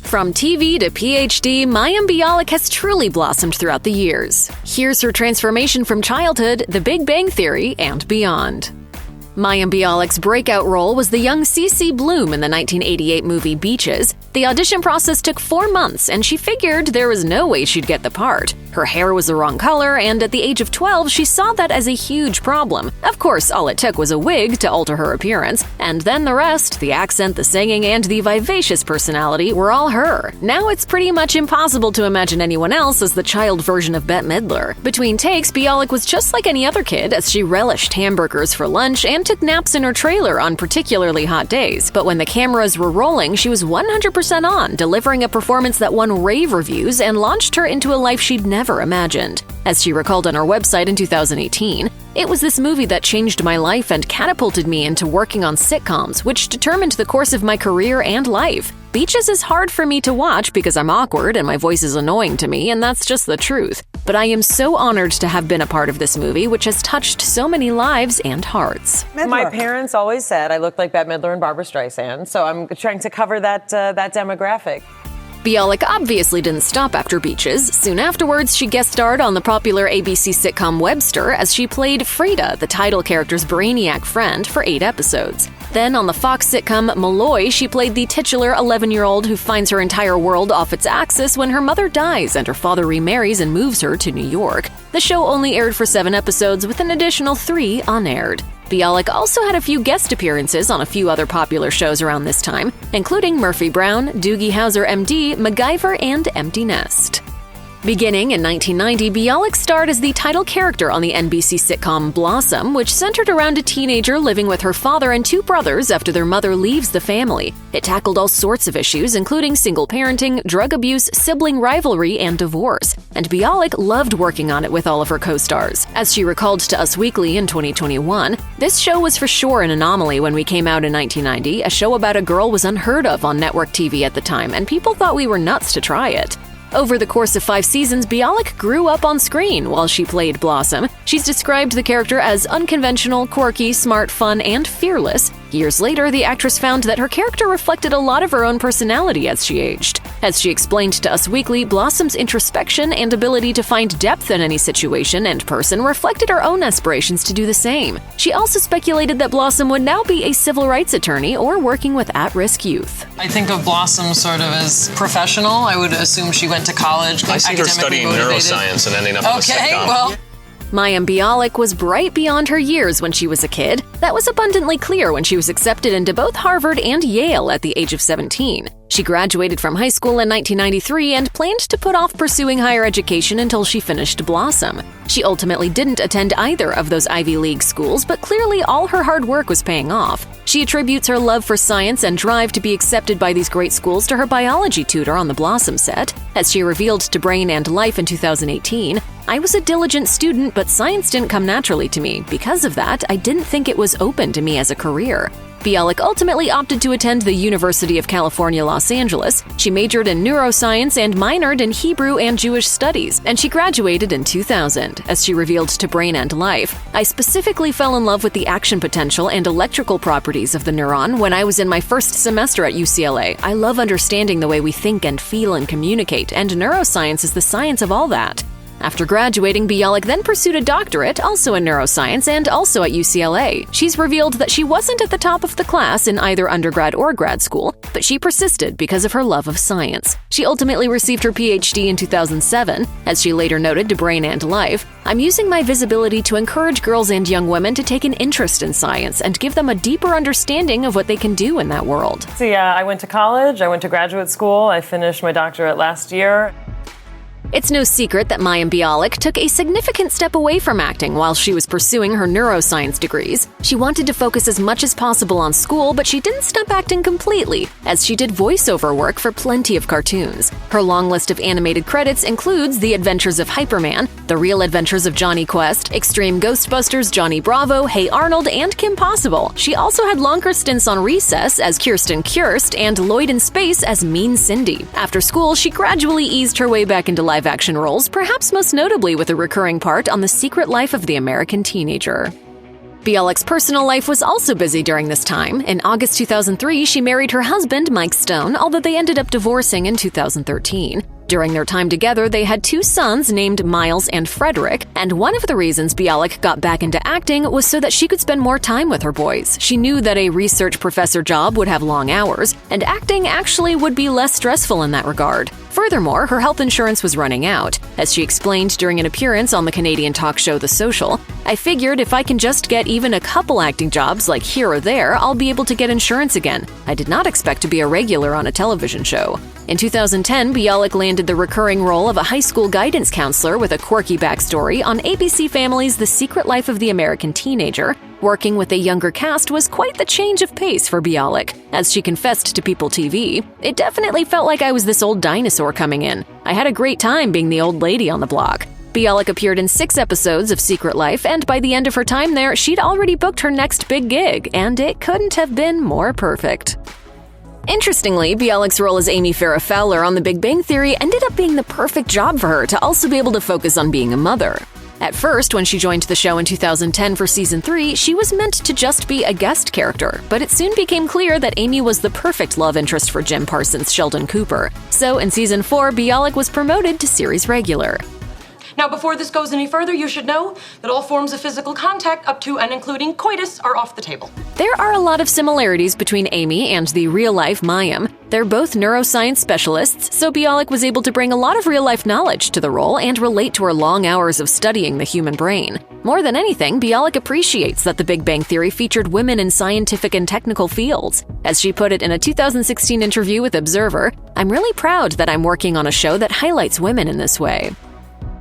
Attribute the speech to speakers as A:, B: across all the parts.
A: From TV to PhD, Mayim Bialik has truly blossomed throughout the years. Here's her transformation from childhood, The Big Bang Theory, and beyond. Mayim Bialik's breakout role was the young Cece Bloom in the 1988 movie Beaches. The audition process took 4 months, and she figured there was no way she'd get the part. Her hair was the wrong color, and at the age of 12, she saw that as a huge problem. Of course, all it took was a wig to alter her appearance, and then the rest, the accent, the singing, and the vivacious personality, were all her. Now it's pretty much impossible to imagine anyone else as the child version of Bette Midler. Between takes, Bialik was just like any other kid, as she relished hamburgers for lunch and took naps in her trailer on particularly hot days. But when the cameras were rolling, she was 100% on, delivering a performance that won rave reviews and launched her into a life she'd never imagined. As she recalled on her website in 2018, "It was this movie that changed my life and catapulted me into working on sitcoms, which determined the course of my career and life. Beaches is hard for me to watch because I'm awkward and my voice is annoying to me, and that's just the truth. But I am so honored to have been a part of this movie, which has touched so many lives and hearts."
B: My parents always said I looked like Bette Midler and Barbra Streisand, so I'm trying to cover that demographic.
A: Bialik obviously didn't stop after Beaches. Soon afterwards, she guest starred on the popular ABC sitcom Webster as she played Frida, the title character's brainiac friend, for 8 episodes. Then on the Fox sitcom Malloy, she played the titular 11-year-old who finds her entire world off its axis when her mother dies and her father remarries and moves her to New York. The show only aired for 7 episodes, with an additional 3 unaired. Bialik also had a few guest appearances on a few other popular shows around this time, including Murphy Brown, Doogie Howser MD, MacGyver, and Empty Nest. Beginning in 1990, Bialik starred as the title character on the NBC sitcom Blossom, which centered around a teenager living with her father and 2 brothers after their mother leaves the family. It tackled all sorts of issues, including single parenting, drug abuse, sibling rivalry, and divorce. And Bialik loved working on it with all of her co-stars. As she recalled to Us Weekly in 2021, "This show was for sure an anomaly when we came out in 1990. A show about a girl was unheard of on network TV at the time, and people thought we were nuts to try it." Over the course of 5 seasons, Bialik grew up on screen while she played Blossom. She's described the character as unconventional, quirky, smart, fun, and fearless. Years later, the actress found that her character reflected a lot of her own personality as she aged. As she explained to Us Weekly, Blossom's introspection and ability to find depth in any situation and person reflected her own aspirations to do the same. She also speculated that Blossom would now be a civil rights attorney or working with at-risk youth.
C: I think of Blossom sort of as professional. I would assume she went to college.
D: I see her studying neuroscience and ending up in a sitcom.
C: Okay, well.
A: Mayim Bialik was bright beyond her years when she was a kid. That was abundantly clear when she was accepted into both Harvard and Yale at the age of 17. She graduated from high school in 1993 and planned to put off pursuing higher education until she finished Blossom. She ultimately didn't attend either of those Ivy League schools, but clearly all her hard work was paying off. She attributes her love for science and drive to be accepted by these great schools to her biology tutor on the Blossom set. As she revealed to Brain and Life in 2018, "I was a diligent student, but science didn't come naturally to me. Because of that, I didn't think it was open to me as a career." Bialik ultimately opted to attend the University of California, Los Angeles. She majored in neuroscience and minored in Hebrew and Jewish studies, and she graduated in 2000. As she revealed to Brain and Life, "I specifically fell in love with the action potential and electrical properties of the neuron when I was in my first semester at UCLA. I love understanding the way we think and feel and communicate, and neuroscience is the science of all that." After graduating, Bialik then pursued a doctorate, also in neuroscience and also at UCLA. She's revealed that she wasn't at the top of the class in either undergrad or grad school, but she persisted because of her love of science. She ultimately received her PhD in 2007. As she later noted to Brain and Life, "I'm using my visibility to encourage girls and young women to take an interest in science and give them a deeper understanding of what they can do in that world."
B: So I went to college, I went to graduate school, I finished my doctorate last year.
A: It's no secret that Mayim Bialik took a significant step away from acting while she was pursuing her neuroscience degrees. She wanted to focus as much as possible on school, but she didn't stop acting completely, as she did voiceover work for plenty of cartoons. Her long list of animated credits includes The Adventures of Hyperman, The Real Adventures of Johnny Quest, Extreme Ghostbusters, Johnny Bravo, Hey Arnold, and Kim Possible. She also had longer stints on Recess as Kirsten Kurst and Lloyd in Space as Mean Cindy. After school, she gradually eased her way back into live-action roles, perhaps most notably with a recurring part on The Secret Life of the American Teenager. Bialik's personal life was also busy during this time. In August 2003, she married her husband, Mike Stone, although they ended up divorcing in 2013. During their time together, they had 2 sons named Miles and Frederick, and one of the reasons Bialik got back into acting was so that she could spend more time with her boys. She knew that a research professor job would have long hours, and acting actually would be less stressful in that regard. Furthermore, her health insurance was running out. As she explained during an appearance on the Canadian talk show The Social, "I figured if I can just get even a couple acting jobs like here or there, I'll be able to get insurance again. I did not expect to be a regular on a television show." In 2010, Bialik landed the recurring role of a high school guidance counselor with a quirky backstory on ABC Family's The Secret Life of the American Teenager. Working with a younger cast was quite the change of pace for Bialik. As she confessed to People TV, "It definitely felt like I was this old dinosaur coming in. I had a great time being the old lady on the block." Bialik appeared in 6 episodes of Secret Life, and by the end of her time there, she'd already booked her next big gig, and it couldn't have been more perfect. Interestingly, Bialik's role as Amy Farrah Fowler on The Big Bang Theory ended up being the perfect job for her to also be able to focus on being a mother. At first, when she joined the show in 2010 for Season 3, she was meant to just be a guest character, but it soon became clear that Amy was the perfect love interest for Jim Parsons' Sheldon Cooper. So in Season 4, Bialik was promoted to series regular.
E: Now, before this goes any further, you should know that all forms of physical contact up to and including coitus are off the table.
A: There are a lot of similarities between Amy and the real-life Mayim. They're both neuroscience specialists, so Bialik was able to bring a lot of real-life knowledge to the role and relate to her long hours of studying the human brain. More than anything, Bialik appreciates that The Big Bang Theory featured women in scientific and technical fields. As she put it in a 2016 interview with Observer, "I'm really proud that I'm working on a show that highlights women in this way."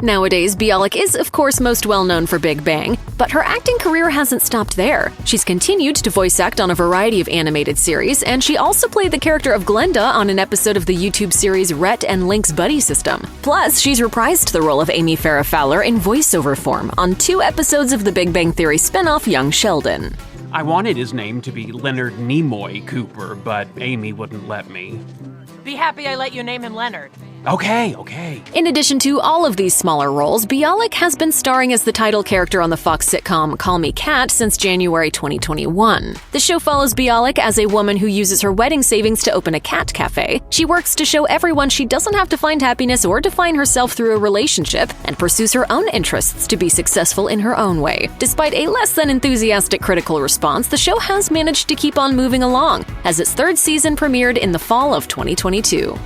A: Nowadays, Bialik is, of course, most well-known for Big Bang, but her acting career hasn't stopped there. She's continued to voice act on a variety of animated series, and she also played the character of Glenda on an episode of the YouTube series Rhett and Link's Buddy System. Plus, she's reprised the role of Amy Farrah Fowler in voiceover form on 2 episodes of the Big Bang Theory spin-off Young Sheldon.
F: I wanted his name to be Leonard Nimoy Cooper, but Amy wouldn't let me.
E: Be happy I let you name him Leonard.
F: Okay.
A: In addition to all of these smaller roles, Bialik has been starring as the title character on the Fox sitcom Call Me Kat since January 2021. The show follows Bialik as a woman who uses her wedding savings to open a cat cafe. She works to show everyone she doesn't have to find happiness or define herself through a relationship, and pursues her own interests to be successful in her own way. Despite a less than enthusiastic critical response, the show has managed to keep on moving along, as its 3rd season premiered in the fall of 2022.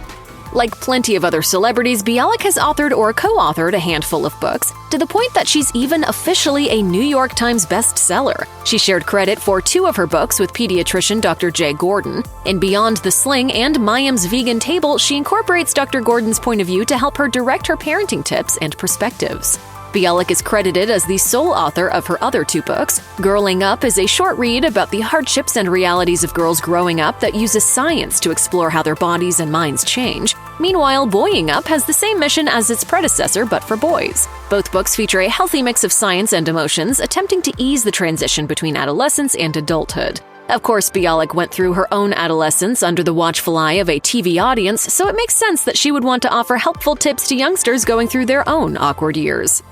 A: Like plenty of other celebrities, Bialik has authored or co-authored a handful of books, to the point that she's even officially a New York Times bestseller. She shared credit for 2 of her books with pediatrician Dr. Jay Gordon. In Beyond the Sling and Mayim's Vegan Table, she incorporates Dr. Gordon's point of view to help her direct her parenting tips and perspectives. Bialik is credited as the sole author of her other 2 books. Girling Up is a short read about the hardships and realities of girls growing up that uses science to explore how their bodies and minds change. Meanwhile, Boying Up has the same mission as its predecessor, but for boys. Both books feature a healthy mix of science and emotions, attempting to ease the transition between adolescence and adulthood. Of course, Bialik went through her own adolescence under the watchful eye of a TV audience, so it makes sense that she would want to offer helpful tips to youngsters going through their own awkward years.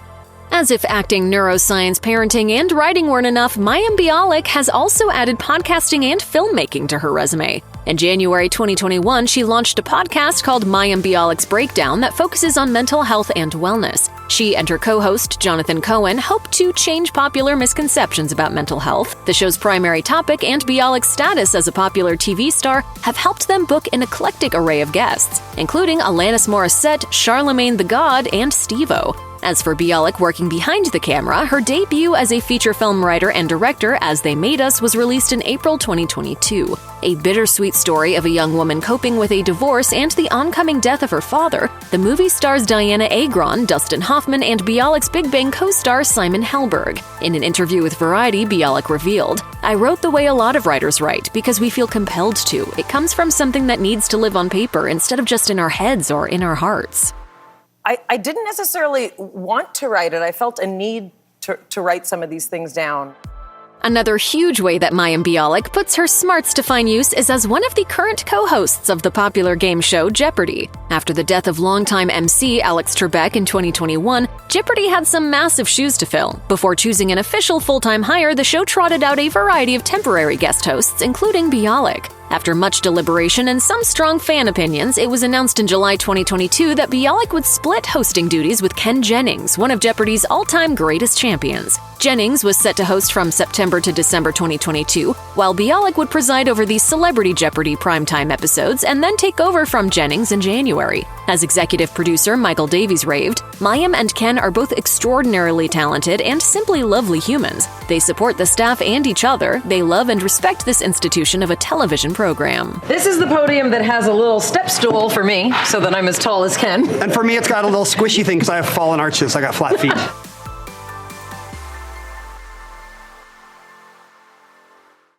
A: As if acting, neuroscience, parenting, and writing weren't enough, Mayim Bialik has also added podcasting and filmmaking to her resume. In January 2021, she launched a podcast called Mayim Bialik's Breakdown that focuses on mental health and wellness. She and her co-host, Jonathan Cohen, hope to change popular misconceptions about mental health. The show's primary topic and Bialik's status as a popular TV star have helped them book an eclectic array of guests, including Alanis Morissette, Charlemagne the God, and Steve-O. As for Bialik working behind the camera, her debut as a feature film writer and director, As They Made Us, was released in April 2022. A bittersweet story of a young woman coping with a divorce and the oncoming death of her father, the movie stars Diana Agron, Dustin Hoffman, and Bialik's Big Bang co-star Simon Helberg. In an interview with Variety, Bialik revealed, "I wrote the way a lot of writers write, because we feel compelled to. It comes from something that needs to live on paper instead of just in our heads or in our hearts."
B: I didn't necessarily want to write it. I felt a need to write some of these things down.
A: Another huge way that Mayim Bialik puts her smarts to fine use is as one of the current co-hosts of the popular game show Jeopardy! After the death of longtime MC Alex Trebek in 2021, Jeopardy had some massive shoes to fill. Before choosing an official full-time hire, the show trotted out a variety of temporary guest hosts, including Bialik. After much deliberation and some strong fan opinions, it was announced in July 2022 that Bialik would split hosting duties with Ken Jennings, one of Jeopardy's all-time greatest champions. Jennings was set to host from September to December 2022, while Bialik would preside over the Celebrity Jeopardy primetime episodes and then take over from Jennings in January. As executive producer Michael Davies raved, Mayim and Ken are both extraordinarily talented and simply lovely humans. They support the staff and each other. They love and respect this institution of a television program.
B: This is the podium that has a little step stool for me, so that I'm as tall as Ken.
G: And for me, it's got a little squishy thing because I have fallen arches. I got flat feet.